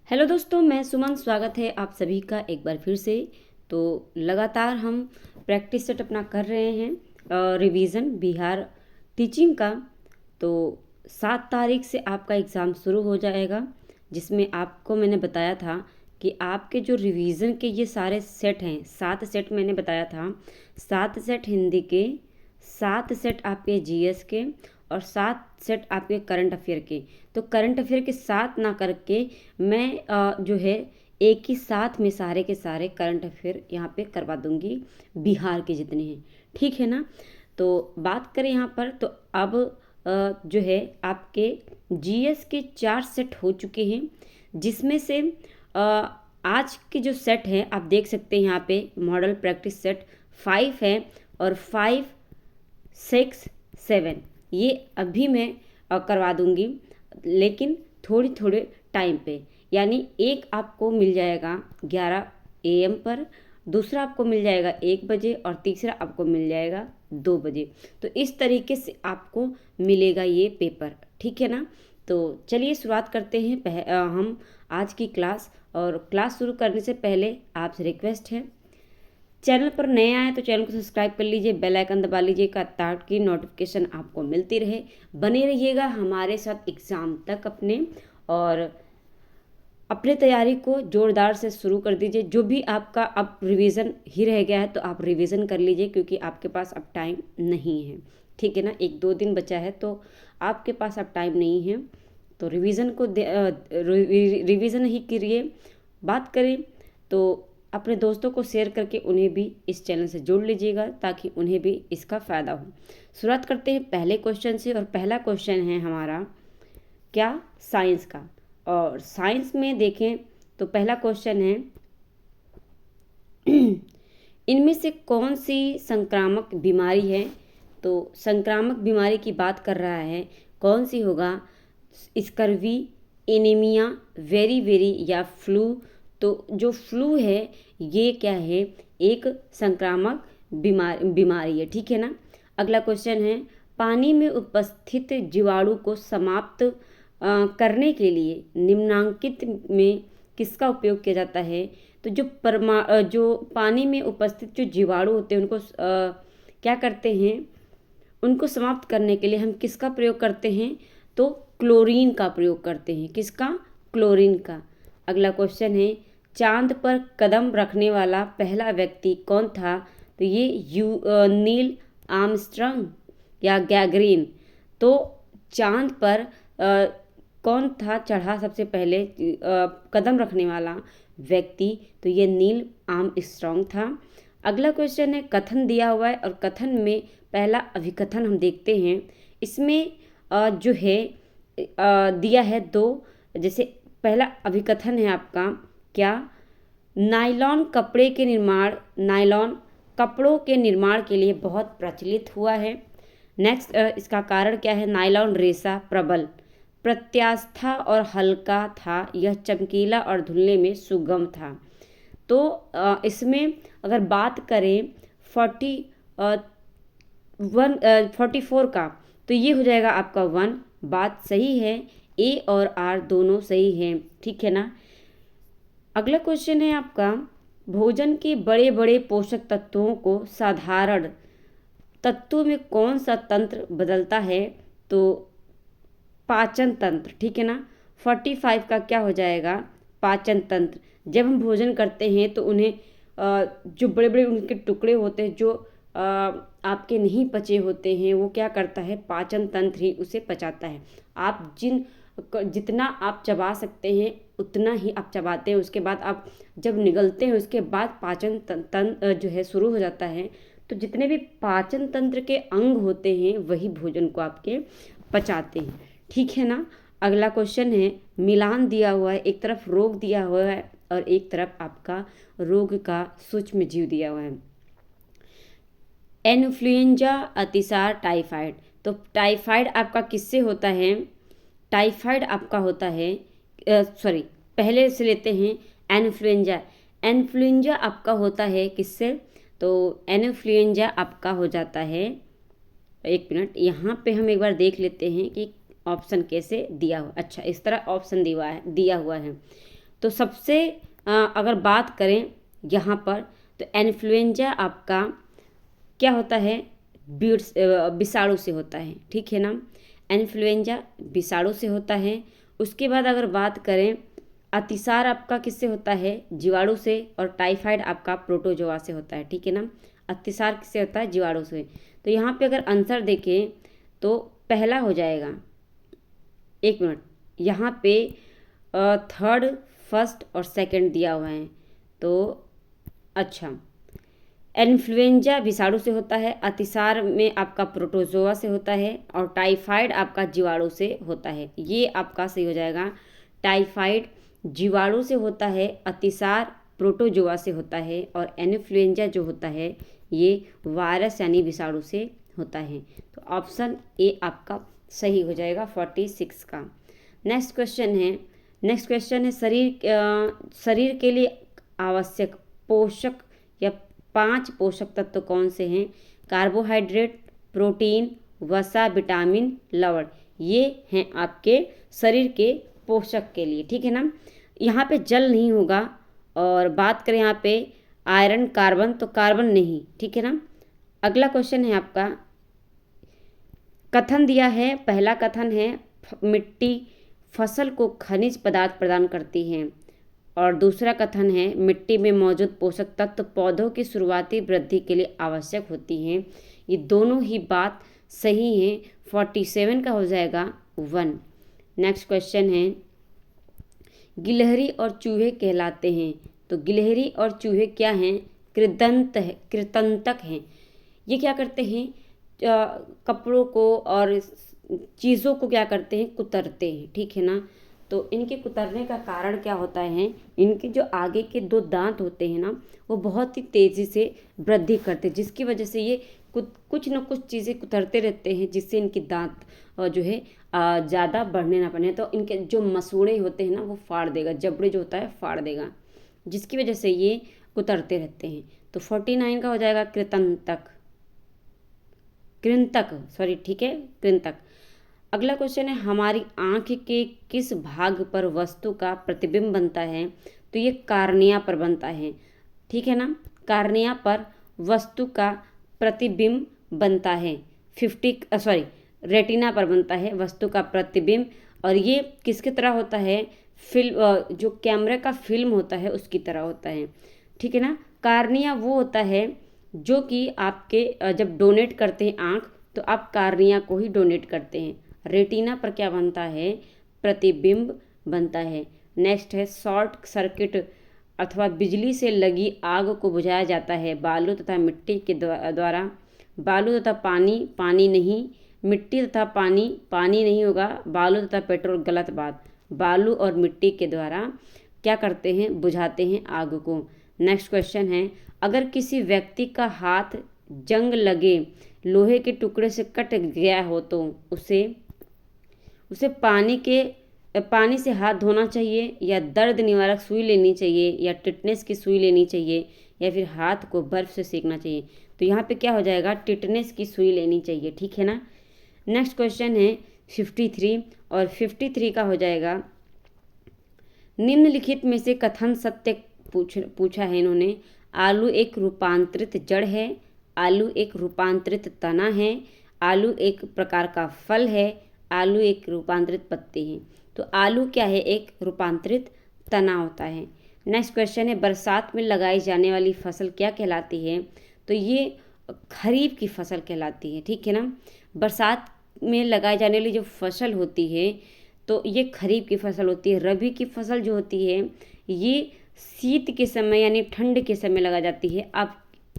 Hello दोस्तों, मैं सुमन। स्वागत है आप सभी का एक बार फिर से। तो लगातार हम प्रैक्टिस सेट अपना कर रहे हैं रिवीजन बिहार टीचिंग का। तो 7 तारीख से आपका एग्ज़ाम शुरू हो जाएगा, जिसमें आपको मैंने बताया था कि आपके जो रिवीजन के ये सारे सेट हैं, 7 सेट मैंने बताया था। 7 सेट हिंदी के, 7 सेट आपके जीएस के और 7 सेट आपके करंट अफेयर के। तो करंट अफेयर के साथ ना करके मैं जो है एक ही साथ में सारे के सारे करंट अफेयर यहाँ पे करवा दूंगी, बिहार के जितने हैं। ठीक है ना। तो बात करें यहाँ पर, तो अब जो है आपके जीएस के 4 सेट हो चुके हैं, जिसमें से आज के जो सेट हैं आप देख सकते हैं यहाँ पे मॉडल प्रैक्टिस सेट 5 है और 5, 6, 7 ये अभी मैं करवा दूंगी, लेकिन थोड़ी थोड़े टाइम पे। यानी एक आपको मिल जाएगा 11 AM पर, दूसरा आपको मिल जाएगा 1 बजे और तीसरा आपको मिल जाएगा 2 बजे। तो इस तरीके से आपको मिलेगा ये पेपर। ठीक है ना। तो चलिए शुरुआत करते हैं हम आज की क्लास। और क्लास शुरू करने से पहले आपसे रिक्वेस्ट है, चैनल पर नए आए तो चैनल को सब्सक्राइब कर लीजिए, बेल आइकन दबा लीजिएगा ताकि नोटिफिकेशन आपको मिलती रहे। बने रहिएगा हमारे साथ एग्ज़ाम तक और अपने तैयारी को ज़ोरदार से शुरू कर दीजिए। जो भी आपका अब रिवीजन ही रह गया है तो आप रिवीजन कर लीजिए, क्योंकि आपके पास अब टाइम नहीं है। ठीक है ना। 1-2 दिन बचा है तो आपके पास अब टाइम नहीं है, तो रिवीजन को रिवीजन ही करिए। बात करें तो अपने दोस्तों को शेयर करके उन्हें भी इस चैनल से जोड़ लीजिएगा, ताकि उन्हें भी इसका फ़ायदा हो। शुरुआत करते हैं पहले क्वेश्चन से, और पहला क्वेश्चन है हमारा क्या, साइंस का। और साइंस में देखें तो पहला क्वेश्चन है इनमें से कौन सी संक्रामक बीमारी है। तो संक्रामक बीमारी की बात कर रहा है, कौन सी होगा, स्कर्वी, एनीमिया, वेरी वेरी या फ्लू। तो जो फ्लू है ये क्या है, एक संक्रामक बीमारी है। ठीक है ना। अगला क्वेश्चन है, पानी में उपस्थित जीवाणु को समाप्त करने के लिए निम्नांकित में किसका उपयोग किया जाता है। तो जो पानी में उपस्थित जो जीवाणु होते हैं उनको क्या करते हैं, उनको समाप्त करने के लिए हम किसका प्रयोग करते हैं, तो क्लोरीन का प्रयोग करते हैं। किसका, क्लोरीन का। अगला क्वेश्चन है, चांद पर कदम रखने वाला पहला व्यक्ति कौन था। तो ये नील आर्मस्ट्रांग या गैगरीन। तो चांद पर कौन था चढ़ा सबसे पहले कदम रखने वाला व्यक्ति, तो ये नील आर्मस्ट्रांग था। अगला क्वेश्चन है, कथन दिया हुआ है और कथन में पहला अभिकथन हम देखते हैं। इसमें जो है दिया है 2। जैसे पहला अभिकथन है आपका क्या, नायलॉन कपड़ों के निर्माण के लिए बहुत प्रचलित हुआ है। नेक्स्ट, इसका कारण क्या है, नायलॉन रेशा प्रबल, प्रत्यास्था और हल्का था, यह चमकीला और धुलने में सुगम था। तो इसमें अगर बात करें 44 का, तो ये हो जाएगा आपका 1। बात सही है, ए और आर दोनों सही हैं। ठीक है ना। अगला क्वेश्चन है आपका, भोजन के बड़े बड़े पोषक तत्वों को साधारण तत्वों में कौन सा तंत्र बदलता है। तो पाचन तंत्र। ठीक है ना। 45 का क्या हो जाएगा, पाचन तंत्र। जब हम भोजन करते हैं तो उन्हें जो बड़े बड़े उनके टुकड़े होते हैं जो आपके नहीं पचे होते हैं, वो क्या करता है, पाचन तंत्र ही उसे पचाता है। आप जितना आप चबा सकते हैं उतना ही आप चबाते हैं। उसके बाद आप जब निगलते हैं उसके बाद पाचन तंत्र जो है शुरू हो जाता है। तो जितने भी पाचन तंत्र के अंग होते हैं वही भोजन को आपके पचाते हैं। ठीक है ना। अगला क्वेश्चन है, मिलान दिया हुआ है, एक तरफ रोग दिया हुआ है और एक तरफ आपका रोग का सूक्ष्म जीव दिया हुआ है। इन्फ्लुएंजा, अतिसार, टाइफाइड। तो टाइफाइड आपका किससे होता है, टाइफाइड आपका होता है सॉरी पहले से लेते हैं, इन्फ्लुएंजा। इन्फ्लुएंजा आपका होता है किससे, तो इन्फ्लुएंजा आपका हो जाता है, एक मिनट यहाँ पे हम एक बार देख लेते हैं कि ऑप्शन कैसे दिया हुआ। अच्छा, इस तरह ऑप्शन दिया हुआ है। तो सबसे अगर बात करें यहाँ पर, तो इन्फ्लुएंजा आपका क्या होता है, विषाणु से होता है, ठीक है ना। इन्फ्लुएंजा विषाणु से होता है। उसके बाद अगर बात करें, अतिसार आपका किससे होता है, जीवाणु से, और टाइफाइड आपका प्रोटोजोआ से होता है, ठीक है ना। अतिसार किससे होता है, जीवाणु से। तो यहाँ पे अगर आंसर देखें तो पहला हो जाएगा, एक मिनट, यहाँ पे थर्ड, फर्स्ट और सेकंड दिया हुआ है। तो अच्छा, इन्फ्लुएंजा विषाणु से होता है, अतिसार में आपका प्रोटोजोआ से होता है, और टाइफाइड आपका जीवाणु से होता है। ये आपका सही हो जाएगा। टाइफाइड जीवाणु से होता है, अतिसार प्रोटोजोआ से होता है, और इन्फ्लुएंजा जो होता है ये वायरस यानी विषाणु से होता है। तो ऑप्शन ए आपका सही हो जाएगा 46 का। नेक्स्ट क्वेश्चन है शरीर के लिए आवश्यक पोषक या 5 पोषक तत्व कौन से हैं। कार्बोहाइड्रेट, प्रोटीन, वसा, विटामिन, लवण, ये हैं आपके शरीर के पोषक के लिए, ठीक है ना। यहाँ पे जल नहीं होगा। और बात करें यहाँ पे आयरन, कार्बन, तो कार्बन नहीं, ठीक है ना। अगला क्वेश्चन है आपका, कथन दिया है। पहला कथन है मिट्टी फसल को खनिज पदार्थ प्रदान करती है, और दूसरा कथन है मिट्टी में मौजूद पोषक तत्व पौधों की शुरुआती वृद्धि के लिए आवश्यक होती हैं। ये दोनों ही बात सही हैं। 47 का हो जाएगा 1। नेक्स्ट क्वेश्चन है, गिलहरी और चूहे कहलाते हैं। तो गिलहरी और चूहे क्या हैं, कृंतक हैं। ये क्या करते हैं, कपड़ों को और चीज़ों को क्या करते हैं, कुतरते हैं, ठीक है ना। तो इनके कुतरने का कारण क्या होता है, इनके जो आगे के 2 दांत होते हैं ना, वो बहुत ही तेज़ी से वृद्धि करते हैं, जिसकी वजह से ये कुछ न कुछ चीज़ें कुतरते रहते हैं, जिससे इनके दांत जो है ज़्यादा बढ़ने ना पड़े। तो इनके जो मसूड़े होते हैं ना, वो फाड़ देगा, जबड़े जो होता है फाड़ देगा, जिसकी वजह से ये कुतरते रहते हैं। तो 49 का हो जाएगा कृंतक। अगला क्वेश्चन है, हमारी आँख के किस भाग पर वस्तु का प्रतिबिंब बनता है। तो ये कार्निया पर बनता है, ठीक है ना। कार्निया पर वस्तु का प्रतिबिंब बनता है। रेटिना पर बनता है वस्तु का प्रतिबिंब, और ये किसकी तरह होता है, फिल्म, जो कैमरे का फिल्म होता है उसकी तरह होता है, ठीक है ना। कार्निया वो होता है जो कि आपके जब डोनेट करते हैं आँख, तो आप कार्निया को ही डोनेट करते हैं। रेटिना पर क्या बनता है, प्रतिबिंब बनता है। नेक्स्ट है, शॉर्ट सर्किट अथवा बिजली से लगी आग को बुझाया जाता है बालू तथा मिट्टी के द्वारा। बालू तथा पानी नहीं, मिट्टी तथा पानी नहीं होगा, बालू तथा पेट्रोल, गलत बात। बालू और मिट्टी के द्वारा क्या करते हैं, बुझाते हैं आग को। नेक्स्ट क्वेश्चन है, अगर किसी व्यक्ति का हाथ जंग लगे लोहे के टुकड़े से कट गया हो तो उसे पानी से हाथ धोना चाहिए, या दर्द निवारक सुई लेनी चाहिए, या टिटनेस की सुई लेनी चाहिए, या फिर हाथ को बर्फ से सेकना चाहिए। तो यहाँ पे क्या हो जाएगा, टिटनेस की सुई लेनी चाहिए, ठीक है ना। नेक्स्ट क्वेश्चन है 53, और 53 का हो जाएगा, निम्नलिखित में से कथन सत्य पूछा है इन्होंने। आलू एक रूपांतरित जड़ है, आलू एक रूपांतरित तना है, आलू एक प्रकार का फल है, आलू एक रूपांतरित पत्ती है। तो आलू क्या है, एक रूपांतरित तना होता है। नेक्स्ट क्वेश्चन है, बरसात में लगाई जाने वाली फसल क्या कहलाती है। तो ये खरीफ की फसल कहलाती है, ठीक है ना। बरसात में लगाई जाने वाली जो फसल होती है, तो ये खरीफ की फसल होती है। रबी की फसल जो होती है, ये शीत के समय यानी ठंड के समय लगा जाती है। अब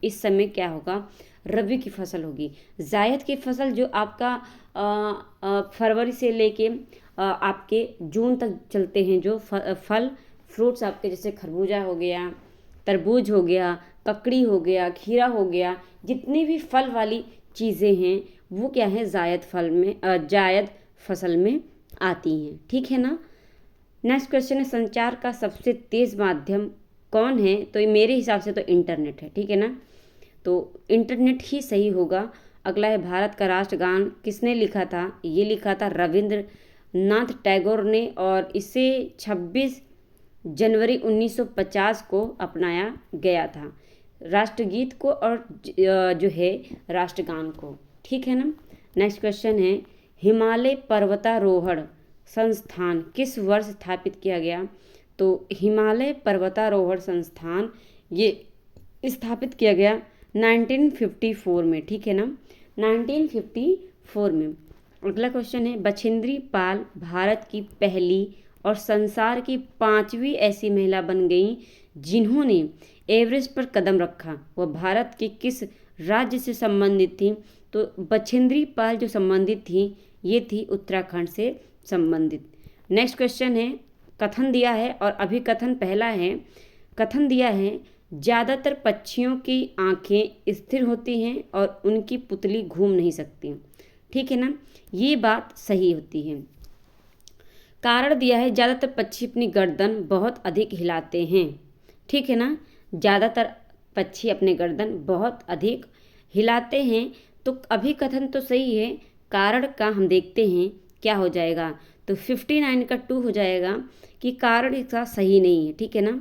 इस समय क्या होगा, रबी की फसल होगी। जायद की फसल जो आपका फरवरी से लेके आपके जून तक चलते हैं, जो फल फ्रूट्स आपके, जैसे खरबूजा हो गया, तरबूज हो गया, ककड़ी हो गया, खीरा हो गया, जितनी भी फल वाली चीज़ें हैं वो क्या है, जायद फसल में आती हैं, ठीक है ना। नेक्स्ट क्वेश्चन है, संचार का सबसे तेज़ माध्यम कौन है। तो मेरे हिसाब से तो इंटरनेट है, ठीक है ना। तो इंटरनेट ही सही होगा। अगला है, भारत का राष्ट्रगान किसने लिखा था। ये लिखा था रविंद्रनाथ टैगोर ने, और इसे 26 जनवरी 1950 को अपनाया गया था, राष्ट्रगीत को और जो है राष्ट्रगान को। ठीक है ना। नेक्स्ट क्वेश्चन है, हिमालय पर्वतारोहण संस्थान किस वर्ष स्थापित किया गया? तो हिमालय पर्वतारोहण संस्थान ये स्थापित किया गया 1954 में। ठीक है ना, 1954 में। अगला क्वेश्चन है, बछेंद्री पाल भारत की पहली और संसार की 5वीं ऐसी महिला बन गई जिन्होंने एवरेस्ट पर कदम रखा। वह भारत के किस राज्य से संबंधित थी? तो बछेंद्री पाल जो संबंधित थी ये थी उत्तराखंड से संबंधित। नेक्स्ट क्वेश्चन है, कथन दिया है और अभिकथन पहला है। कथन दिया है, ज़्यादातर पक्षियों की आंखें स्थिर होती हैं और उनकी पुतली घूम नहीं सकती। ठीक है ना, ये बात सही होती है। कारण दिया है, ज़्यादातर पक्षी अपनी गर्दन बहुत अधिक हिलाते हैं। ठीक है ना, ज़्यादातर पक्षी अपने गर्दन बहुत अधिक हिलाते हैं। तो अभिकथन तो सही है, कारण का हम देखते हैं क्या हो जाएगा। तो 59 का 2 हो जाएगा कि कारण इसका सही नहीं है। ठीक है ना,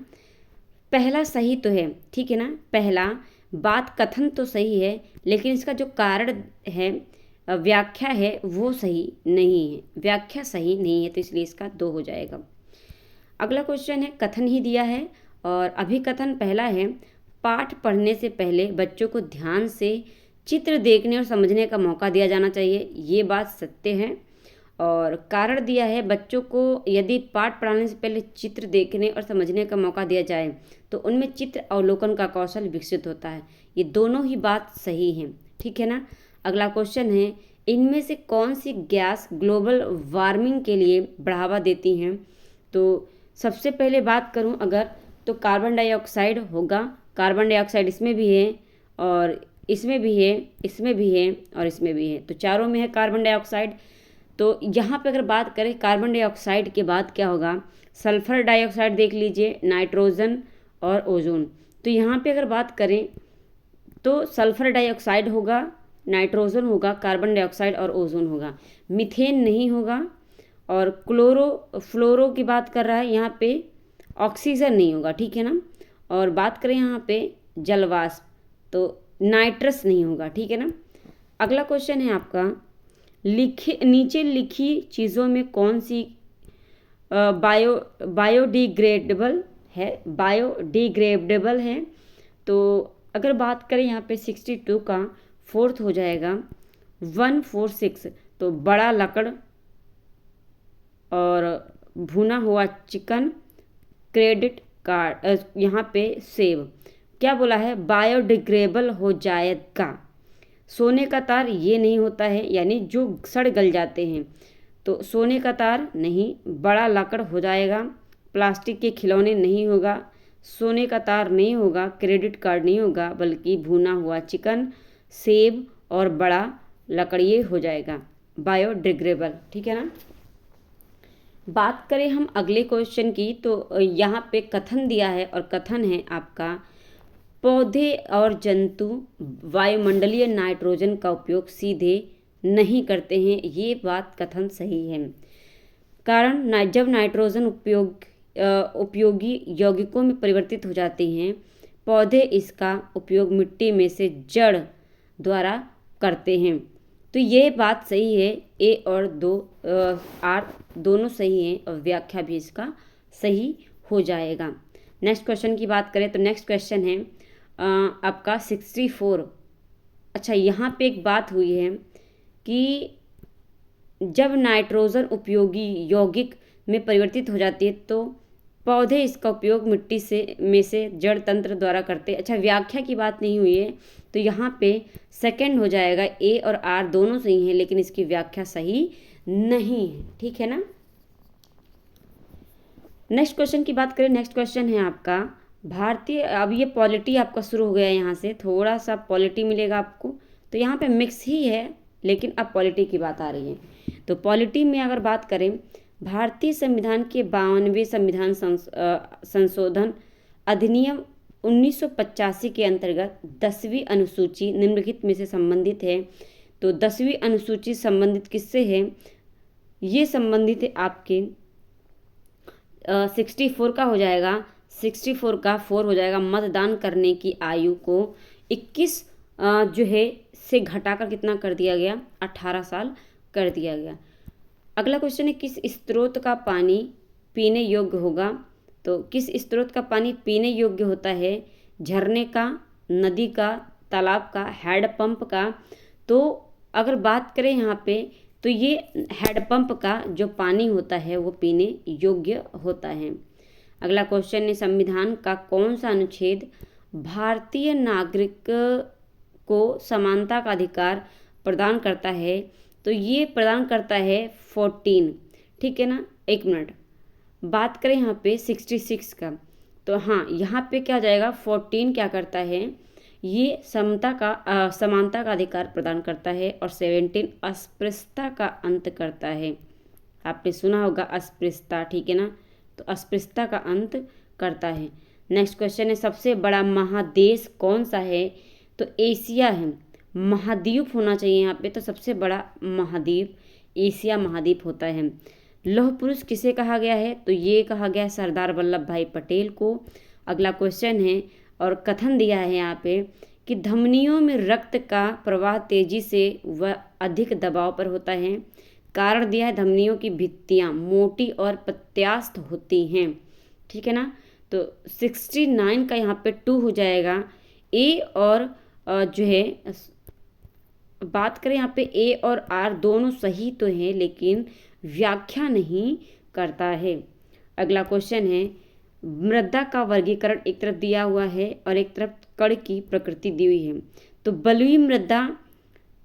पहला सही तो है। ठीक है ना, पहला बात कथन तो सही है लेकिन इसका जो कारण है व्याख्या है वो सही नहीं है, व्याख्या सही नहीं है, तो इसलिए इसका 2 हो जाएगा। अगला क्वेश्चन है, कथन ही दिया है और अभिकथन पहला है, पाठ पढ़ने से पहले बच्चों को ध्यान से चित्र देखने और समझने का मौका दिया जाना चाहिए। ये बात सत्य है। और कारण दिया है, बच्चों को यदि पाठ पढ़ाने से पहले चित्र देखने और समझने का मौका दिया जाए तो उनमें चित्र अवलोकन का कौशल विकसित होता है। ये दोनों ही बात सही हैं। ठीक है ना। अगला क्वेश्चन है, इनमें से कौन सी गैस ग्लोबल वार्मिंग के लिए बढ़ावा देती हैं? तो सबसे पहले बात करूं अगर तो कार्बन डाइऑक्साइड होगा। कार्बन डाइऑक्साइड इसमें भी है और इसमें भी है, इसमें भी है और इसमें भी है, तो चारों में है कार्बन डाइऑक्साइड। तो यहाँ पे अगर बात करें कार्बन डाइऑक्साइड के बाद क्या होगा, सल्फर डाइऑक्साइड देख लीजिए, नाइट्रोजन और ओजोन। तो यहाँ पे अगर बात करें तो सल्फर डाइऑक्साइड होगा, नाइट्रोजन होगा, कार्बन डाइऑक्साइड और ओजोन होगा, मीथेन नहीं होगा। और फ्लोरो की बात कर रहा है यहाँ पे, ऑक्सीजन नहीं होगा। ठीक है ना। और बात करें यहाँ पे जलवाष्प तो नाइट्रस नहीं होगा। ठीक है ना। अगला क्वेश्चन है आपका, नीचे लिखी चीज़ों में कौन सी बायोडिग्रेडेबल है? तो अगर बात करें यहाँ पे 62 का 4th हो जाएगा 146, तो बड़ा लकड़ और भुना हुआ चिकन, क्रेडिट कार्ड, यहाँ पे सेब। क्या बोला है, बायोडिग्रेडेबल हो जाएगा। सोने का तार ये नहीं होता है, यानी जो सड़ गल जाते हैं, तो सोने का तार नहीं, बड़ा लकड़ हो जाएगा, प्लास्टिक के खिलौने नहीं होगा, सोने का तार नहीं होगा, क्रेडिट कार्ड नहीं होगा, बल्कि भुना हुआ चिकन, सेब और बड़ा लकड़ ये हो जाएगा बायोडिग्रेडेबल। ठीक है ना। बात करें हम अगले क्वेश्चन की तो यहाँ पे कथन दिया है और कथन है आपका, पौधे और जंतु वायुमंडलीय नाइट्रोजन का उपयोग सीधे नहीं करते हैं। ये बात कथन सही है। कारण जब नाइट्रोजन उपयोगी यौगिकों में परिवर्तित हो जाती हैं, पौधे इसका उपयोग मिट्टी में से जड़ द्वारा करते हैं। तो ये बात सही है, ए और आर दोनों सही हैं और व्याख्या भी इसका सही हो जाएगा। नेक्स्ट क्वेश्चन की बात करें तो नेक्स्ट क्वेश्चन है आपका 64। अच्छा, यहाँ पे एक बात हुई है कि जब नाइट्रोजन उपयोगी यौगिक में परिवर्तित हो जाती है तो पौधे इसका उपयोग मिट्टी में से जड़ तंत्र द्वारा करते हैं। अच्छा, व्याख्या की बात नहीं हुई है तो यहाँ पे सेकंड हो जाएगा, ए और आर दोनों सही हैं लेकिन इसकी व्याख्या सही नहीं है। ठीक है ना। नेक्स्ट क्वेश्चन की बात करें, नेक्स्ट क्वेश्चन है आपका भारतीय, अब ये पॉलिटी आपका शुरू हो गया है, यहाँ से थोड़ा सा पॉलिटी मिलेगा आपको। तो यहाँ पे मिक्स ही है लेकिन अब पॉलिटी की बात आ रही है। तो पॉलिटी में अगर बात करें, भारतीय संविधान के 52वें संविधान संशोधन अधिनियम 1985 के अंतर्गत 10वीं अनुसूची निम्नलिखित में से संबंधित है। तो 10वीं अनुसूची संबंधित किससे है? ये संबंधित है आपके 64 का हो जाएगा, 64 का 4 हो जाएगा। मतदान करने की आयु को 21 जो है से घटाकर कितना कर दिया गया, 18 साल कर दिया गया। अगला क्वेश्चन है किस स्रोत का पानी पीने योग्य होगा। तो किस स्रोत का पानी पीने योग्य होता है, झरने का, नदी का, तालाब का, हैंडपंप का। तो अगर बात करें यहाँ पे तो ये हैंडपंप का जो पानी होता है वो पीने योग्य होता है। अगला क्वेश्चन है संविधान का कौन सा अनुच्छेद भारतीय नागरिक को समानता का अधिकार प्रदान करता है। तो ये प्रदान करता है 14, ठीक है ना। एक मिनट, बात करें यहाँ पे 66 का, तो हाँ यहाँ पे क्या जाएगा, 14 क्या करता है, ये समानता का अधिकार प्रदान करता है, और 17 अस्पृश्यता का अंत करता है। आपने सुना होगा अस्पृश्यता, ठीक है ना, तो अस्पृश्यता का अंत करता है। नेक्स्ट क्वेश्चन है सबसे बड़ा महादेश कौन सा है। तो एशिया है, महाद्वीप होना चाहिए यहाँ पे, तो सबसे बड़ा महाद्वीप एशिया महाद्वीप होता है। लौह पुरुष किसे कहा गया है, तो ये कहा गया है सरदार वल्लभ भाई पटेल को। अगला क्वेश्चन है और कथन दिया है यहाँ पे कि धमनियों में रक्त का प्रवाह तेजी से व अधिक दबाव पर होता है। कारण दिया है धमनियों की भित्तियाँ मोटी और प्रत्यास्थ होती हैं, ठीक है ना। तो 69 का यहाँ पे 2 हो जाएगा। ए और जो है बात करें यहाँ पे ए और आर दोनों सही तो हैं लेकिन व्याख्या नहीं करता है। अगला क्वेश्चन है मृदा का वर्गीकरण एक तरफ दिया हुआ है और एक तरफ कण की प्रकृति दी हुई है। तो बलुई मृदा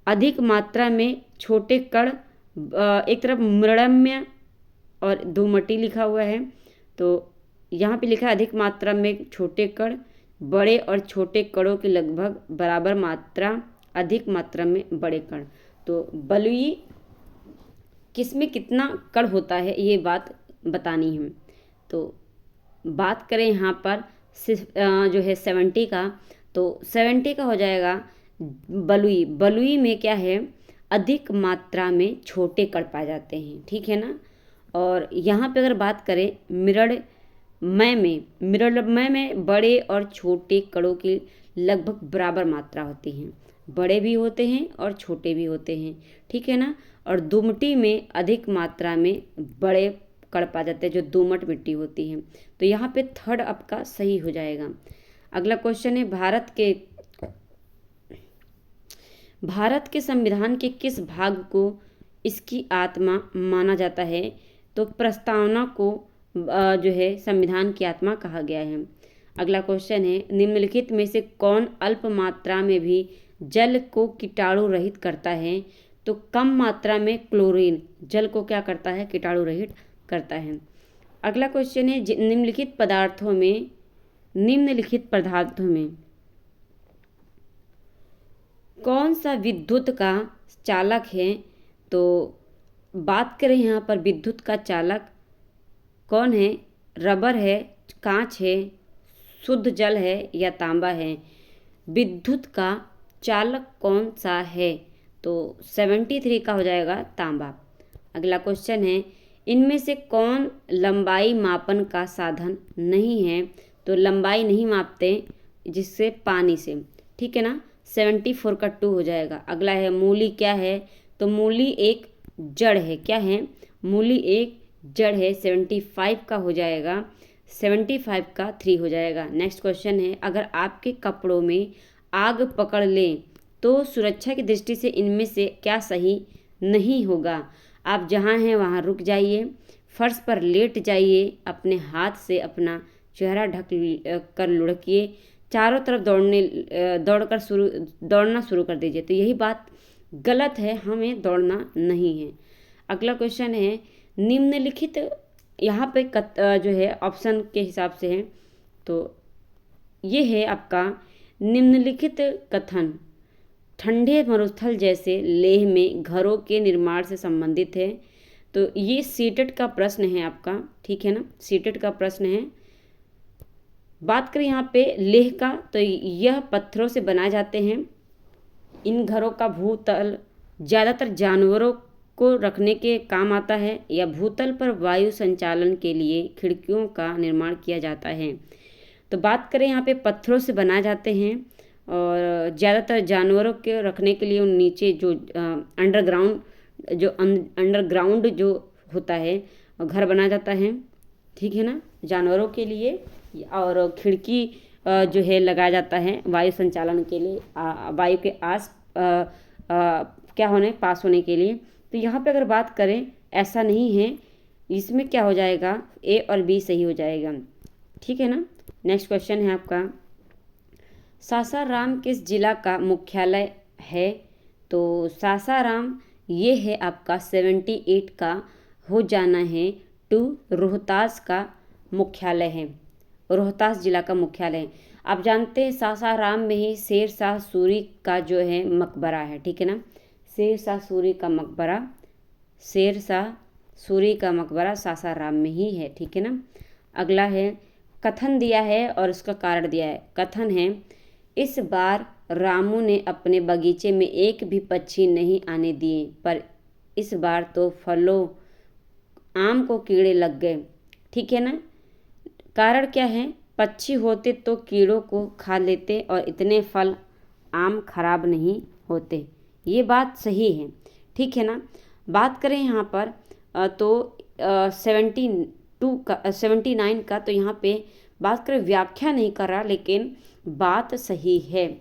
अधिक मात्रा में छोटे कण, एक तरफ मृण्मय और दोमटी लिखा हुआ है। तो यहाँ पे लिखा है अधिक मात्रा में छोटे कण, बड़े और छोटे कणों की लगभग बराबर मात्रा, अधिक मात्रा में बड़े कण। तो बलुई किसमें कितना कण होता है ये बात बतानी है। तो बात करें यहाँ पर जो है 70 का, तो 70 का हो जाएगा बलुई। बलुई में क्या है, अधिक मात्रा में छोटे कण पाए जाते हैं, ठीक है ना। और यहाँ पे अगर बात करें मृण्मय में बड़े और छोटे कणों की लगभग बराबर मात्रा होती है, बड़े भी होते हैं और छोटे भी होते हैं, ठीक है ना। और दोमटी में अधिक मात्रा में बड़े कण पाए जाते हैं जो दोमट मिट्टी होती है। तो यहाँ पे थर्ड आपका सही हो जाएगा। अगला क्वेश्चन है भारत के संविधान के किस भाग को इसकी आत्मा माना जाता है। तो प्रस्तावना को जो है संविधान की आत्मा कहा गया है। अगला क्वेश्चन है निम्नलिखित में से कौन अल्प मात्रा में भी जल को कीटाणु रहित करता है। तो कम मात्रा में क्लोरीन जल को क्या करता है, कीटाणु रहित करता है। अगला क्वेश्चन है निम्नलिखित पदार्थों में कौन सा विद्युत का चालक है। तो बात करें यहाँ पर विद्युत का चालक कौन है, रबर है, कांच है, शुद्ध जल है या तांबा है। विद्युत का चालक कौन सा है, तो 73 का हो जाएगा तांबा। अगला क्वेश्चन है इनमें से कौन लंबाई मापन का साधन नहीं है। तो लंबाई नहीं मापते जिससे पानी से, ठीक है ना। 74 का 2 हो जाएगा। अगला है मूली क्या है। तो मूली एक जड़ है, क्या है, मूली एक जड़ है। 75 का हो जाएगा, 75 का 3 हो जाएगा। नेक्स्ट क्वेश्चन है अगर आपके कपड़ों में आग पकड़ लें तो सुरक्षा की दृष्टि से इनमें से क्या सही नहीं होगा। आप जहाँ हैं वहाँ रुक जाइए, फर्श पर लेट जाइए, अपने हाथ से अपना चेहरा ढक कर लुढ़किए, चारों तरफ दौड़ना शुरू कर दीजिए। तो यही बात गलत है, हमें दौड़ना नहीं है। अगला क्वेश्चन है निम्नलिखित, यहाँ पे जो है ऑप्शन के हिसाब से है। तो ये है आपका निम्नलिखित कथन ठंडे मरुस्थल जैसे लेह में घरों के निर्माण से संबंधित है। तो ये सीटेट का प्रश्न है आपका, ठीक है ना, सीटेट का प्रश्न है। बात करें यहाँ पे लेह का, तो यह पत्थरों से बनाए जाते हैं। इन घरों का भूतल ज़्यादातर जानवरों को रखने के काम आता है, या भूतल पर वायु संचालन के लिए खिड़कियों का निर्माण किया जाता है। तो बात करें यहाँ पे पत्थरों से बनाए जाते हैं, और ज़्यादातर जानवरों के रखने के लिए उन नीचे जो अंडरग्राउंड जो होता है घर बनाया जाता है, ठीक है ना, जानवरों के लिए। और खिड़की जो है लगाया जाता है वायु संचालन के लिए, वायु के क्या होने पास होने के लिए। तो यहाँ पे अगर बात करें ऐसा नहीं है, इसमें क्या हो जाएगा, ए और बी सही हो जाएगा, ठीक है ना। नेक्स्ट क्वेश्चन है आपका, सासाराम किस जिला का मुख्यालय है? तो सासाराम ये है आपका 78 का हो जाना है टू रोहतास का मुख्यालय है, रोहतास जिला का मुख्यालय है। आप जानते हैं सासाराम में ही शेरशाह सूरी का जो है मकबरा है, ठीक है ना, शेरशाह सूरी का मकबरा, शेरशाह सूरी का मकबरा सासाराम में ही है, ठीक है ना। अगला है, कथन दिया है और उसका कारण दिया है। कथन है, इस बार रामू ने अपने बगीचे में एक भी पक्षी नहीं आने दिए, पर इस बार तो फलों आम को कीड़े लग गए, ठीक है ना। कारण क्या है, पक्षी होते तो कीड़ों को खा लेते और इतने फल आम खराब नहीं होते। ये बात सही है, ठीक है ना। बात करें यहाँ पर तो 79 का, तो यहाँ पे बात करें व्याख्या नहीं कर रहा, लेकिन बात सही है।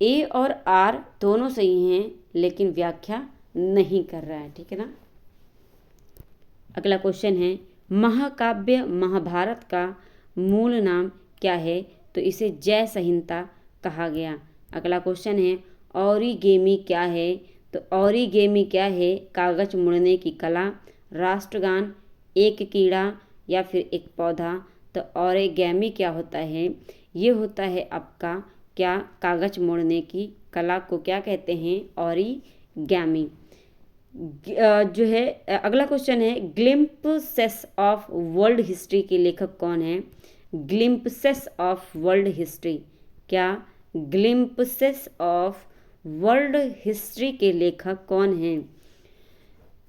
ए और आर दोनों सही हैं, लेकिन व्याख्या नहीं कर रहा है, ठीक है ना। अगला क्वेश्चन है, महाकाव्य महाभारत का मूल नाम क्या है? तो इसे जय संहिता कहा गया। अगला क्वेश्चन है, ओरिगेमी क्या है? तो ओरिगेमी क्या है? कागज मुड़ने की कला, राष्ट्रगान, एक कीड़ा या फिर एक पौधा। तो ओरिगेमी क्या होता है? ये होता है आपका क्या, कागज मोड़ने की कला को क्या कहते हैं? ओरिगेमी जो है। अगला क्वेश्चन है, ग्लिम्पसेस ऑफ वर्ल्ड हिस्ट्री के लेखक कौन है? ग्लिम्पसेस ऑफ वर्ल्ड हिस्ट्री, क्या ग्लिम्पसेस ऑफ वर्ल्ड हिस्ट्री के लेखक कौन हैं?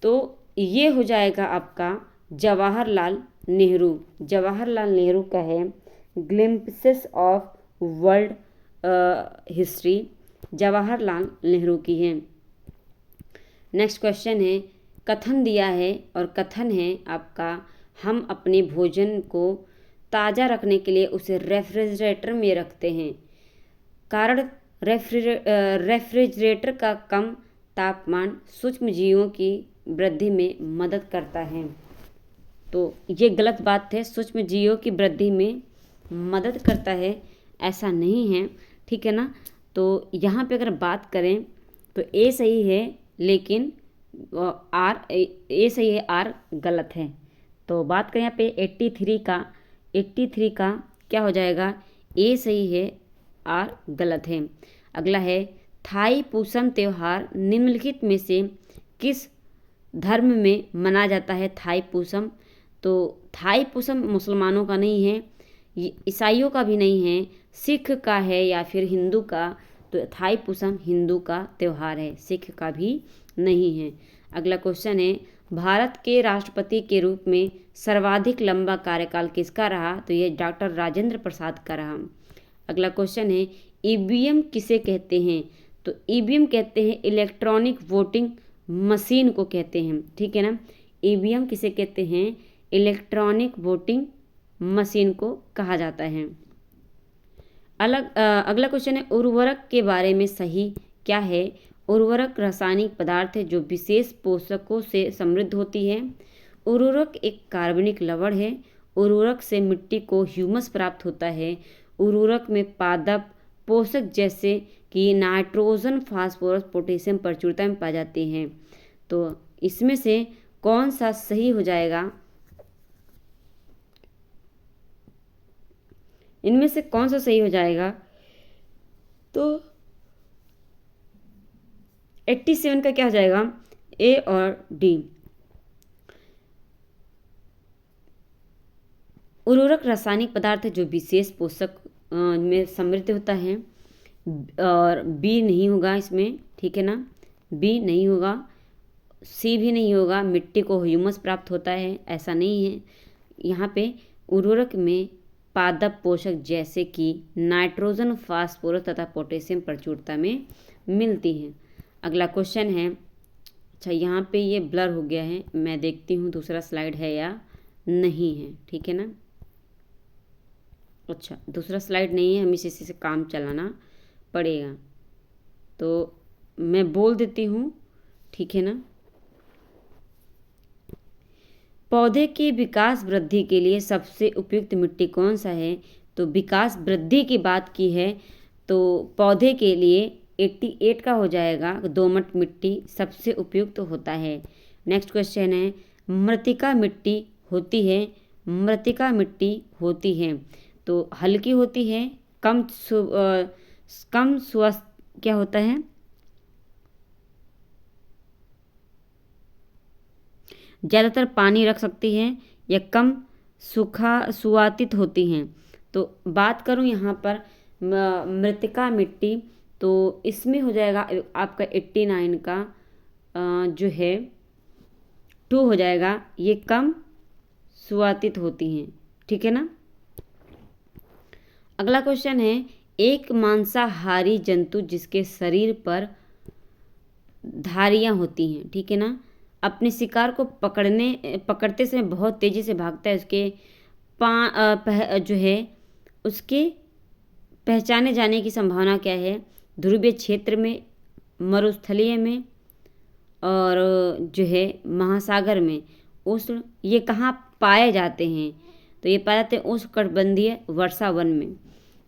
तो ये हो जाएगा आपका जवाहरलाल नेहरू। जवाहरलाल नेहरू का है glimpses of world history, Jawaharlal Nehru की है। नेक्स्ट क्वेश्चन है, कथन दिया है और कथन है आपका, हम अपने भोजन को ताज़ा रखने के लिए उसे रेफ्रिजरेटर में रखते हैं। कारण रेफ्रिजरेटर का कम तापमान सूक्ष्म जीवों की वृद्धि में मदद करता है। तो ये गलत बात है, सूक्ष्म जीवों की वृद्धि में मदद करता है ऐसा नहीं है, ठीक है ना। तो यहाँ पे अगर बात करें तो ए सही है, लेकिन ए सही है, आर गलत है। तो बात करें यहाँ पे 83 का क्या हो जाएगा? ए सही है, आर गलत है। अगला है, थाई पूसम त्यौहार निम्नलिखित में से किस धर्म में मनाया जाता है? थाई पूसम, तो थाई पूसम मुसलमानों का नहीं है, ईसाइयों का भी नहीं है, सिख का है या फिर हिंदू का। तो थाई पूसम हिंदू का त्यौहार है, सिख का भी नहीं है। अगला क्वेश्चन है, भारत के राष्ट्रपति के रूप में सर्वाधिक लंबा कार्यकाल किसका रहा? तो ये डॉक्टर राजेंद्र प्रसाद का रहा। अगला क्वेश्चन है, ईवीएम किसे कहते हैं? तो ईवीएम कहते हैं इलेक्ट्रॉनिक वोटिंग मशीन को कहते हैं, ठीक है ना। ईवीएम किसे कहते हैं? इलेक्ट्रॉनिक वोटिंग मशीन को कहा जाता है। अगला क्वेश्चन है, उर्वरक के बारे में सही क्या है? उर्वरक रासायनिक पदार्थ है जो विशेष पोषकों से समृद्ध होती है। उर्वरक एक कार्बनिक लवण है। उर्वरक से मिट्टी को ह्यूमस प्राप्त होता है। उर्वरक में पादप पोषक जैसे कि नाइट्रोजन, फास्फोरस, पोटेशियम प्रचुरता में पाए जाते हैं। तो इसमें से कौन सा सही हो जाएगा? इनमें से कौन सा सही हो जाएगा? तो 87 का क्या हो जाएगा? ए और डी। उर्वरक रासायनिक पदार्थ है जो विशेष पोषक में समृद्ध होता है, और बी नहीं होगा इसमें, ठीक है ना, बी नहीं होगा। सी भी नहीं होगा, मिट्टी को ह्यूमस प्राप्त होता है, ऐसा नहीं है। यहाँ पे उर्वरक में पादप पोषक जैसे कि नाइट्रोजन, फास्फोरस तथा पोटेशियम प्रचुरता में मिलती हैं। अगला क्वेश्चन है, अच्छा यहाँ पे ये ब्लर हो गया है, मैं देखती हूँ दूसरा स्लाइड है या नहीं है, ठीक है ना। अच्छा, दूसरा स्लाइड नहीं है, हमें इसी से काम चलाना पड़ेगा, तो मैं बोल देती हूँ, ठीक है ना। पौधे की विकास वृद्धि के लिए सबसे उपयुक्त मिट्टी कौन सा है? तो विकास वृद्धि की बात की है तो पौधे के लिए 88 का हो जाएगा, दोमट मिट्टी सबसे उपयुक्त होता है। नेक्स्ट क्वेश्चन है, मृत्तिका मिट्टी होती है, मृत्तिका मिट्टी होती है तो हल्की होती है, कम स्वस्थ क्या होता है, ज़्यादातर पानी रख सकती हैं या कम सुआतित होती हैं। तो बात करूं यहाँ पर मृत्तिका मिट्टी, तो इसमें हो जाएगा आपका 89 का जो है 2 हो जाएगा, ये कम सुआतित होती हैं, ठीक है ना। अगला क्वेश्चन है, एक मांसाहारी जंतु जिसके शरीर पर धारियाँ होती हैं, ठीक है ना, अपने शिकार को पकड़ते समय बहुत तेज़ी से भागता है, उसके जो है उसके पहचाने जाने की संभावना क्या है? ध्रुवीय क्षेत्र में, मरुस्थलीय में और जो है महासागर में, उष्ण, ये कहाँ पाए जाते हैं? तो ये पाए जाते हैं उष्णकटिबंधीय वर्षा वन में।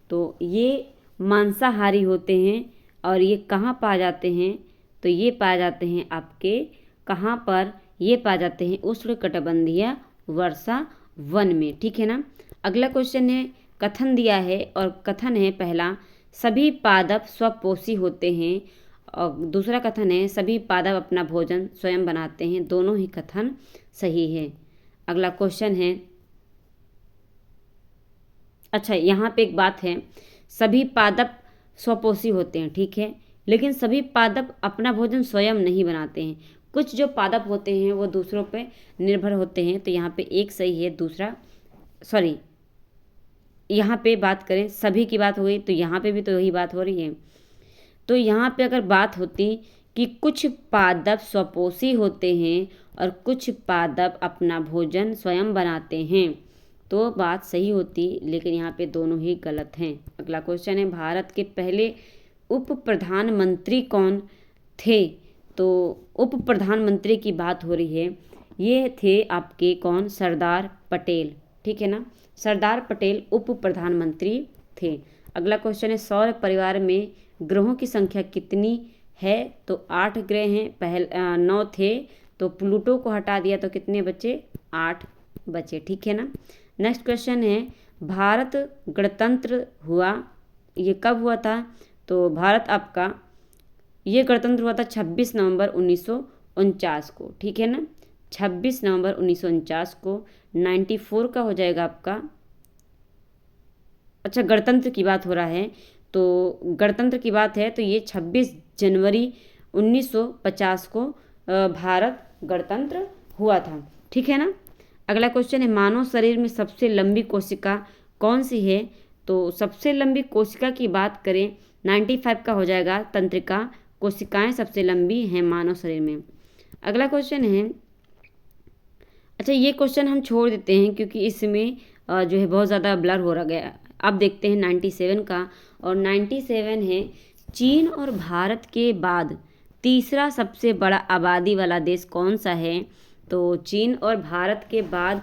तो ये मांसाहारी होते हैं और ये कहाँ पाए जाते हैं? तो ये पाए जाते हैं आपके कहाँ पर? ये पाए जाते हैं उष्णकटिबंधीय वर्षा वन में, ठीक है ना। अगला क्वेश्चन है, कथन दिया है और कथन है पहला, सभी पादप स्वपोषी होते हैं और दूसरा कथन है सभी पादप अपना भोजन स्वयं बनाते हैं। दोनों ही कथन सही है। अगला क्वेश्चन है, अच्छा यहाँ पे एक बात है, सभी पादप स्वपोषी होते हैं, ठीक है, लेकिन सभी पादप अपना भोजन स्वयं नहीं बनाते हैं। कुछ जो पादप होते हैं वो दूसरों पे निर्भर होते हैं, तो यहाँ पे एक सही है, दूसरा सॉरी, यहाँ पे बात करें सभी की बात हो गई तो यहाँ पे भी तो यही बात हो रही है। तो यहाँ पे अगर बात होती कि कुछ पादप स्वपोषी होते हैं और कुछ पादप अपना भोजन स्वयं बनाते हैं तो बात सही होती, लेकिन यहाँ पे दोनों ही गलत हैं। अगला क्वेश्चन है, भारत के पहले उप प्रधानमंत्री कौन थे? तो उप प्रधानमंत्री की बात हो रही है, ये थे आपके कौन? सरदार पटेल, ठीक है ना, सरदार पटेल उप प्रधानमंत्री थे। अगला क्वेश्चन है, सौर परिवार में ग्रहों की संख्या कितनी है? तो 8 ग्रह हैं, 9 थे तो प्लूटो को हटा दिया तो कितने बचे? 8 बचे, ठीक है ना। नेक्स्ट क्वेश्चन है, भारत गणतंत्र हुआ, ये कब हुआ था? तो भारत आपका ये गणतंत्र हुआ था 26 नवंबर 1949 को, ठीक है ना, 26 नवंबर 1949 को। 94 का हो जाएगा आपका, अच्छा गणतंत्र की बात हो रहा है तो गणतंत्र की बात है तो ये 26 जनवरी 1950 को भारत गणतंत्र हुआ था, ठीक है ना। अगला क्वेश्चन है, मानव शरीर में सबसे लंबी कोशिका कौन सी है? तो सबसे लंबी कोशिका की बात करें 95 का हो जाएगा, तंत्रिका कोशिकाएं सबसे लंबी हैं मानव शरीर में। अगला क्वेश्चन है, अच्छा ये क्वेश्चन हम छोड़ देते हैं क्योंकि इसमें जो है बहुत ज़्यादा ब्लर हो रहा गया। अब देखते हैं 97 का, और 97 है, चीन और भारत के बाद तीसरा सबसे बड़ा आबादी वाला देश कौन सा है? तो चीन और भारत के बाद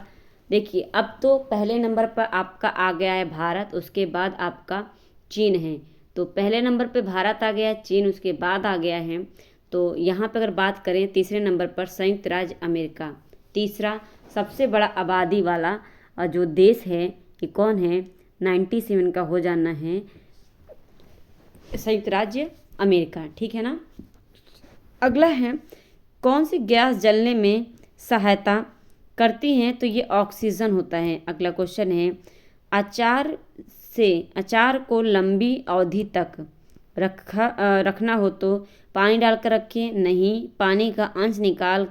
देखिए अब तो पहले नंबर पर आपका आ गया है भारत, उसके बाद आपका चीन है, तो पहले नंबर पे भारत आ गया है, चीन उसके बाद आ गया है। तो यहाँ पर अगर बात करें तीसरे नंबर पर संयुक्त राज्य अमेरिका, तीसरा सबसे बड़ा आबादी वाला जो देश है ये कौन है? 97 का हो जाना है संयुक्त राज्य अमेरिका, ठीक है ना। अगला है, कौन सी गैस जलने में सहायता करती हैं? तो ये ऑक्सीजन होता है। अगला क्वेश्चन है, अचार को लंबी अवधि तक रखना हो तो पानी डालकर रखें, नहीं। पानी का अंश निकाल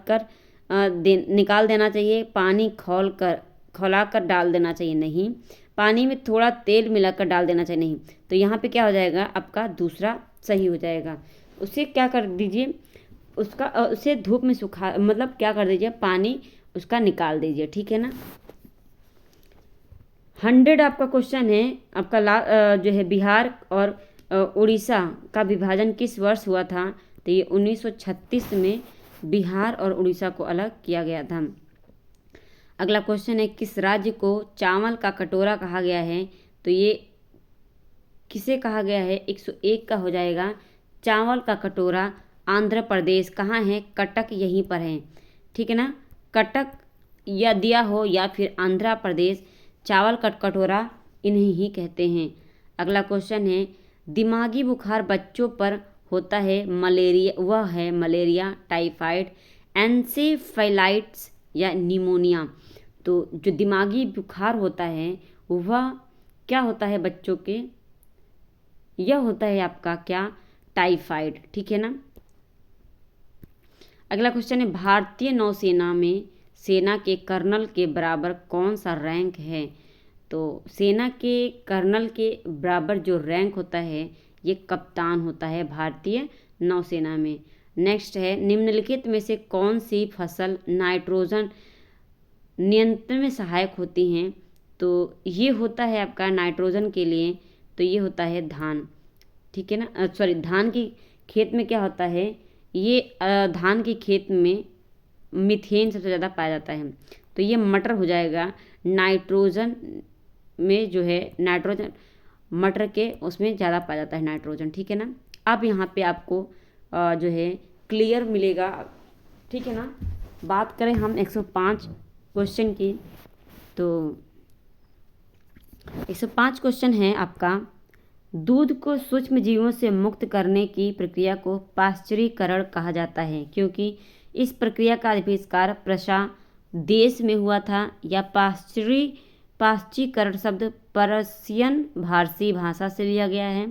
देना चाहिए, पानी खौलाकर डाल देना चाहिए, नहीं। पानी में थोड़ा तेल मिलाकर डाल देना चाहिए, नहीं। तो यहाँ पे क्या हो जाएगा, आपका दूसरा सही हो जाएगा। उसे क्या कर दीजिए, उसे धूप में मतलब क्या कर दीजिए, पानी उसका निकाल दीजिए, ठीक है ना। 100 आपका क्वेश्चन है आपका जो है बिहार और उड़ीसा का विभाजन किस वर्ष हुआ था। तो ये 1936 में बिहार और उड़ीसा को अलग किया गया था। अगला क्वेश्चन है, किस राज्य को चावल का कटोरा कहा गया है। तो ये किसे कहा गया है, 101 का हो जाएगा। चावल का कटोरा आंध्र प्रदेश कहाँ है, कटक यहीं पर है, ठीक है ना। कटक या दिया हो या फिर आंध्र प्रदेश, चावल का कटोरा इन्हें ही कहते हैं। अगला क्वेश्चन है, दिमागी बुखार बच्चों पर होता है मलेरिया, वह है मलेरिया, टाइफाइड, एन्सेफेलाइटिस या निमोनिया। तो जो दिमागी बुखार होता है वह क्या होता है बच्चों के, यह होता है आपका क्या, टाइफाइड, ठीक है ना। अगला क्वेश्चन है, भारतीय नौसेना में सेना के कर्नल के बराबर कौन सा रैंक है। तो सेना के कर्नल के बराबर जो रैंक होता है ये कप्तान होता है भारतीय नौसेना में। नेक्स्ट है, निम्नलिखित में से कौन सी फसल नाइट्रोजन नियंत्रण में सहायक होती हैं। तो ये होता है आपका नाइट्रोजन के लिए, तो ये होता है धान, ठीक है ना। सॉरी, धान की खेत में क्या होता है, ये धान के खेत में मीथेन सबसे ज़्यादा पाया जाता है। तो ये मटर हो जाएगा, नाइट्रोजन में जो है नाइट्रोजन मटर के उसमें ज़्यादा पाया जाता है नाइट्रोजन, ठीक है ना। अब यहाँ पे आपको जो है क्लियर मिलेगा, ठीक है ना। बात करें हम 105 क्वेश्चन की, तो 105 क्वेश्चन है आपका, दूध को सूक्ष्म जीवों से मुक्त करने की प्रक्रिया को पाश्चुरीकरण कहा जाता है, क्योंकि इस प्रक्रिया का आविष्कार प्रशा देश में हुआ था, या पाश्चुरीकरण शब्द पर्शियन फारसी भाषा से लिया गया है,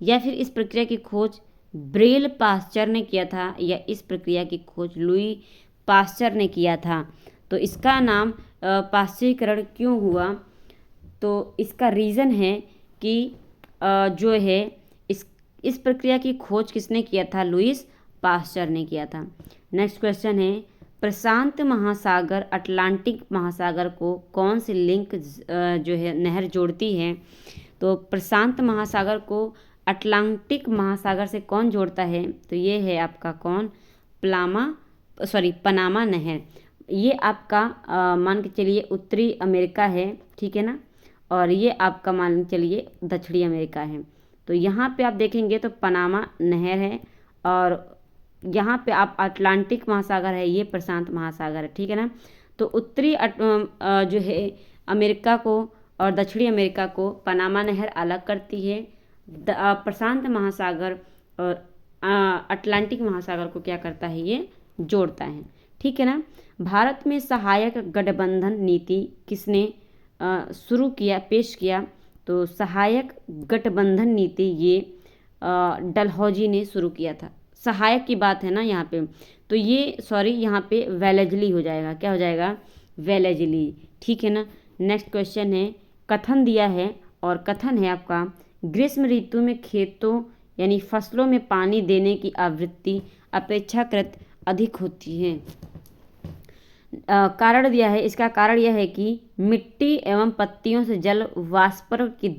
या फिर इस प्रक्रिया की खोज ब्रेल पाश्चर ने किया था, या इस प्रक्रिया की खोज लुई पाश्चर ने किया था। तो इसका नाम पाश्चुरीकरण क्यों हुआ, तो इसका रीज़न है कि जो है इस प्रक्रिया की खोज किसने किया था, लुईस पाश्चर ने किया था। नेक्स्ट क्वेश्चन है, प्रशांत महासागर अटलांटिक महासागर को कौन सी लिंक जो है नहर जोड़ती है। तो प्रशांत महासागर को अटलांटिक महासागर से कौन जोड़ता है, तो ये है आपका कौन, पनामा नहर। ये आपका मान के चलिए उत्तरी अमेरिका है, ठीक है ना, और ये आपका मान के चलिए दक्षिणी अमेरिका है। तो यहाँ पे आप देखेंगे तो पनामा नहर है, और यहाँ पे आप अटलांटिक महासागर है, ये प्रशांत महासागर है, ठीक है ना। तो उत्तरी जो है अमेरिका को और दक्षिणी अमेरिका को पनामा नहर अलग करती है, प्रशांत महासागर और अटलांटिक महासागर को क्या करता है, ये जोड़ता है, ठीक है ना। भारत में सहायक गठबंधन नीति किसने पेश किया। तो सहायक गठबंधन नीति ये डलहौजी ने शुरू किया था। सहायक की बात है ना यहाँ पे, तो ये यहाँ पे वेलेजली हो जाएगा, क्या हो जाएगा, वेलेजली, ठीक है ना। नेक्स्ट क्वेश्चन है, कथन दिया है, और कथन है आपका, ग्रीष्म ऋतु में खेतों यानी फसलों में पानी देने की आवृत्ति अपेक्षाकृत अधिक होती है। कारण दिया है, इसका कारण यह है कि मिट्टी एवं पत्तियों से जल वाष्पन की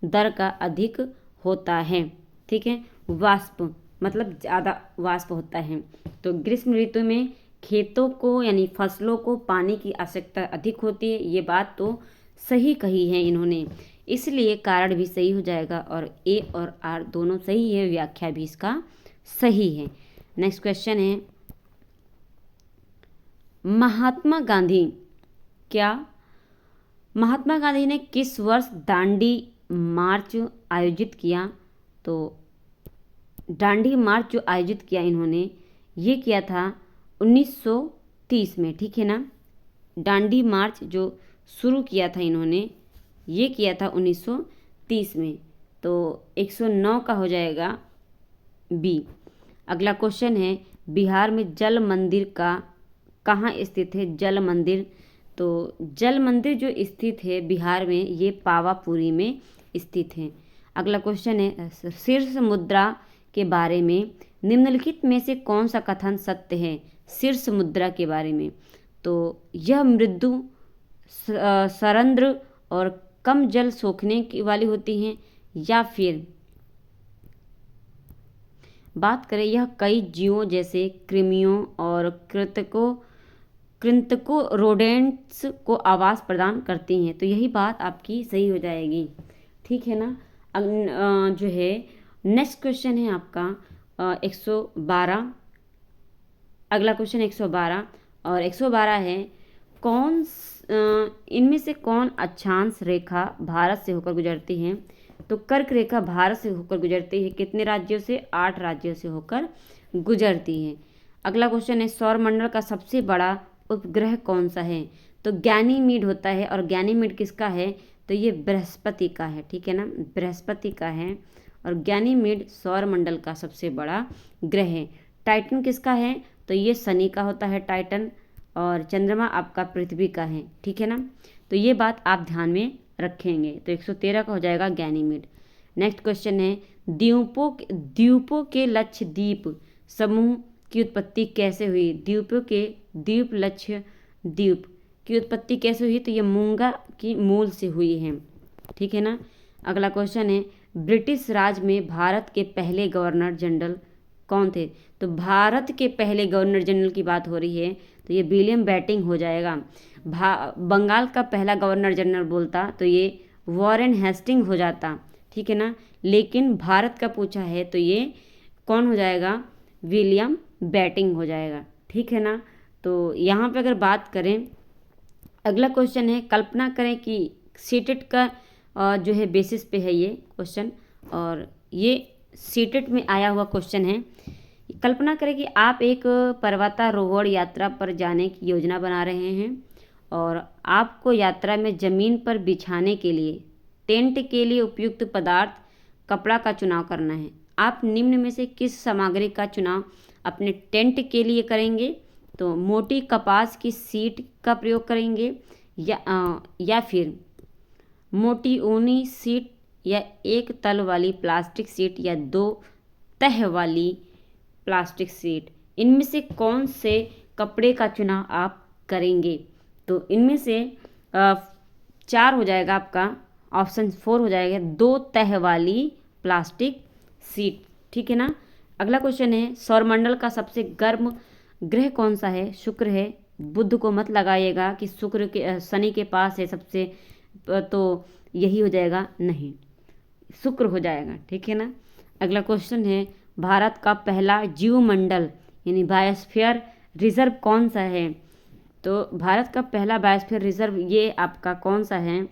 दर का अधिक होता है, ठीक है। वाष्प मतलब ज़्यादा वाष्प होता है। तो ग्रीष्म ऋतु में खेतों को यानी फसलों को पानी की आवश्यकता अधिक होती है, ये बात तो सही कही है इन्होंने, इसलिए कारण भी सही हो जाएगा, और ए और आर दोनों सही है, व्याख्या भी इसका सही है। नेक्स्ट क्वेश्चन है, महात्मा गांधी ने किस वर्ष दांडी मार्च आयोजित किया। तो दांडी मार्च जो आयोजित किया इन्होंने, ये किया था 1930 में, ठीक है ना। दांडी मार्च जो शुरू किया था इन्होंने, ये किया था 1930 में। तो 109 का हो जाएगा बी। अगला क्वेश्चन है, बिहार में जल मंदिर का कहाँ स्थित है? जल मंदिर, तो जल मंदिर जो स्थित है बिहार में, ये पावापुरी में स्थित है। अगला क्वेश्चन है, शीर्ष मुद्रा के बारे में निम्नलिखित में से कौन सा कथन सत्य है? शीर्ष मुद्रा के बारे में, तो यह मृदु, सरंध्र और कम जल सोखने की वाली होती हैं, या फिर बात करें यह कई जीवों जैसे कृमियों और कृंतकों रोडेंट्स को आवास प्रदान करती हैं। तो यही बात आपकी सही हो जाएगी, ठीक है ना। जो है नेक्स्ट क्वेश्चन है आपका 112। अगला क्वेश्चन 112 और 112 है, इनमें से कौन अक्षांश रेखा भारत से होकर गुजरती है? तो कर्क रेखा भारत से होकर गुजरती है। कितने राज्यों से? 8 राज्यों से होकर गुजरती है। अगला क्वेश्चन है, सौरमंडल का सबसे बड़ा उपग्रह कौन सा है? तो गैनीमीड होता है, और गैनीमीड किसका है? तो ये बृहस्पति का है, ठीक है ना, बृहस्पति का है। और गैनीमीड सौरमंडल का सबसे बड़ा ग्रह है। टाइटन किसका है? तो ये शनि का होता है टाइटन, और चंद्रमा आपका पृथ्वी का है, ठीक है ना। तो ये बात आप ध्यान में रखेंगे। तो 113 का हो जाएगा गैनीमीड। नेक्स्ट क्वेश्चन है, द्वीपों के लक्षद्वीप समूह की उत्पत्ति कैसे हुई? द्वीपों के द्वीप की उत्पत्ति कैसे हुई? तो ये मूंगा की मूल से हुई है, ठीक है ना। अगला क्वेश्चन है, ब्रिटिश राज में भारत के पहले गवर्नर जनरल कौन थे? तो भारत के पहले गवर्नर जनरल की बात हो रही है, तो ये विलियम बेंटिंक हो जाएगा। बंगाल का पहला गवर्नर जनरल बोलता तो ये वॉरेन हेस्टिंग हो जाता, ठीक है ना। लेकिन भारत का पूछा है तो ये कौन हो जाएगा? विलियम बेंटिंक हो जाएगा, ठीक है ना। तो यहाँ पे अगर बात करें, अगला क्वेश्चन है, कल्पना करें कि सीटेट का जो है बेसिस पे है ये क्वेश्चन, और ये सीटेट में आया हुआ क्वेश्चन है। कल्पना करें कि आप एक पर्वतारोहण यात्रा पर जाने की योजना बना रहे हैं, और आपको यात्रा में ज़मीन पर बिछाने के लिए टेंट के लिए उपयुक्त पदार्थ कपड़ा का चुनाव करना है। आप निम्न में से किस सामग्री का चुनाव अपने टेंट के लिए करेंगे? तो मोटी कपास की सीट का प्रयोग करेंगे, या फिर मोटी ऊनी सीट, या एक तल वाली प्लास्टिक सीट, या 2 तह वाली प्लास्टिक सीट। इनमें से कौन से कपड़े का चुनाव आप करेंगे? तो इनमें से 4 हो जाएगा आपका, ऑप्शन 4 हो जाएगा 2 तह वाली प्लास्टिक सीट, ठीक है ना। अगला क्वेश्चन है, सौरमंडल का सबसे गर्म ग्रह कौन सा है? शुक्र है। बुध को मत लगाइएगा कि शुक्र के शनि के पास है सबसे, तो यही हो जाएगा, नहीं, शुक्र हो जाएगा, ठीक है ना। अगला क्वेश्चन है, भारत का पहला जीवमंडल यानी बायोस्फीयर रिजर्व कौन सा है? तो भारत का पहला बायोस्फीयर रिजर्व ये आपका कौन सा है?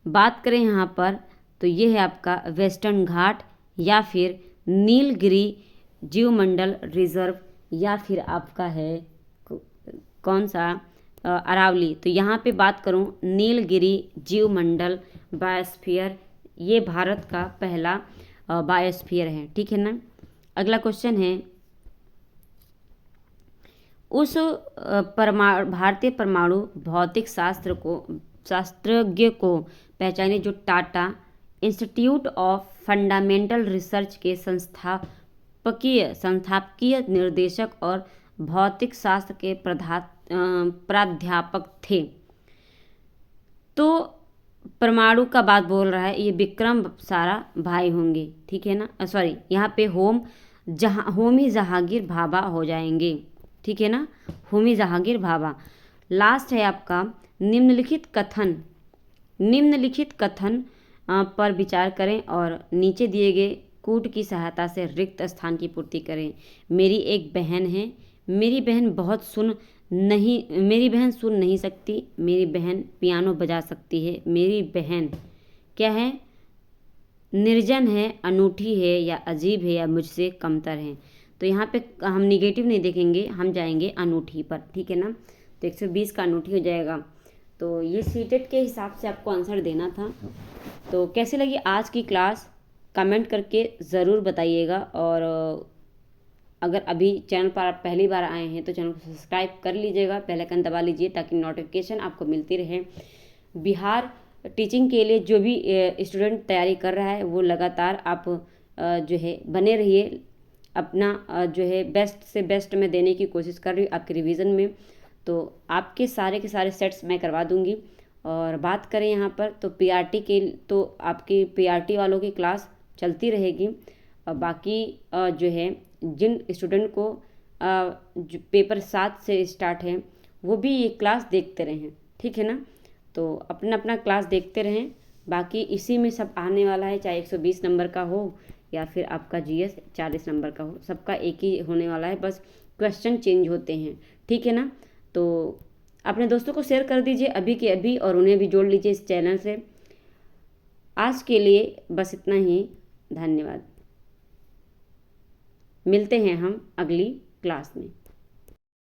बात करें यहाँ पर तो ये है आपका वेस्टर्न घाट, या फिर नीलगिरी जीवमंडल रिजर्व, या फिर आपका है कौन सा? अरावली। तो यहाँ पे बात करूँ, नीलगिरी जीवमंडल बायोस्फीयर ये भारत का पहला बायोस्फीयर है, ठीक है ना। अगला क्वेश्चन है, उस भारतीय परमाणु भौतिक शास्त्रज्ञ को पहचाने जो Tata institute of fundamental research के संस्थापकीय निर्देशक और भौतिक शास्त्र के प्राध्यापक थे। तो परमाणु का बात बोल रहा है, ये विक्रम सारा भाई होंगे, ठीक है ना। सॉरी, यहाँ पे होमी जहांगीर भाभा हो जाएंगे, ठीक है ना, होमी जहांगीर भाभा। लास्ट है आपका, निम्नलिखित कथन पर विचार करें और नीचे दिए गए कूट की सहायता से रिक्त स्थान की पूर्ति करें। मेरी एक बहन है, मेरी बहन सुन नहीं सकती, मेरी बहन पियानो बजा सकती है, मेरी बहन क्या है? निर्जन है, अनूठी है, या अजीब है, या मुझसे कमतर है। तो यहाँ पे हम निगेटिव नहीं देखेंगे, हम जाएंगे अनूठी पर, ठीक है ना। तो 120 का अनूठी हो जाएगा। तो ये सीटेट के हिसाब से आपको आंसर देना था। तो कैसे लगी आज की क्लास कमेंट करके ज़रूर बताइएगा। और अगर अभी चैनल पर आप पहली बार आए हैं तो चैनल को सब्सक्राइब कर लीजिएगा, बेल आइकन दबा लीजिए ताकि नोटिफिकेशन आपको मिलती रहे। बिहार टीचिंग के लिए जो भी स्टूडेंट तैयारी कर रहा है वो लगातार आप जो है बने रहिए, अपना जो है बेस्ट से बेस्ट मैं देने की कोशिश कर रही हूँ आपके रिवीजन में। तो आपके सारे के सारे सेट्स मैं करवा दूँगी। और बात करें यहाँ पर तो पीआरटी के, तो आपकी पीआरटी वालों की क्लास चलती रहेगी। और बाकी जो है जिन स्टूडेंट को जो पेपर 7 से स्टार्ट है वो भी ये क्लास देखते रहें, ठीक है ना। तो अपना अपना क्लास देखते रहें, बाकी इसी में सब आने वाला है, चाहे 120 नंबर का हो या फिर आपका जीएस 40 नंबर का हो, सबका एक ही होने वाला है, बस क्वेश्चन चेंज होते हैं, ठीक है ना। तो अपने दोस्तों को शेयर कर दीजिए अभी के अभी और उन्हें भी जोड़ लीजिए इस चैनल से। आज के लिए बस इतना ही, धन्यवाद। मिलते हैं हम अगली क्लास में।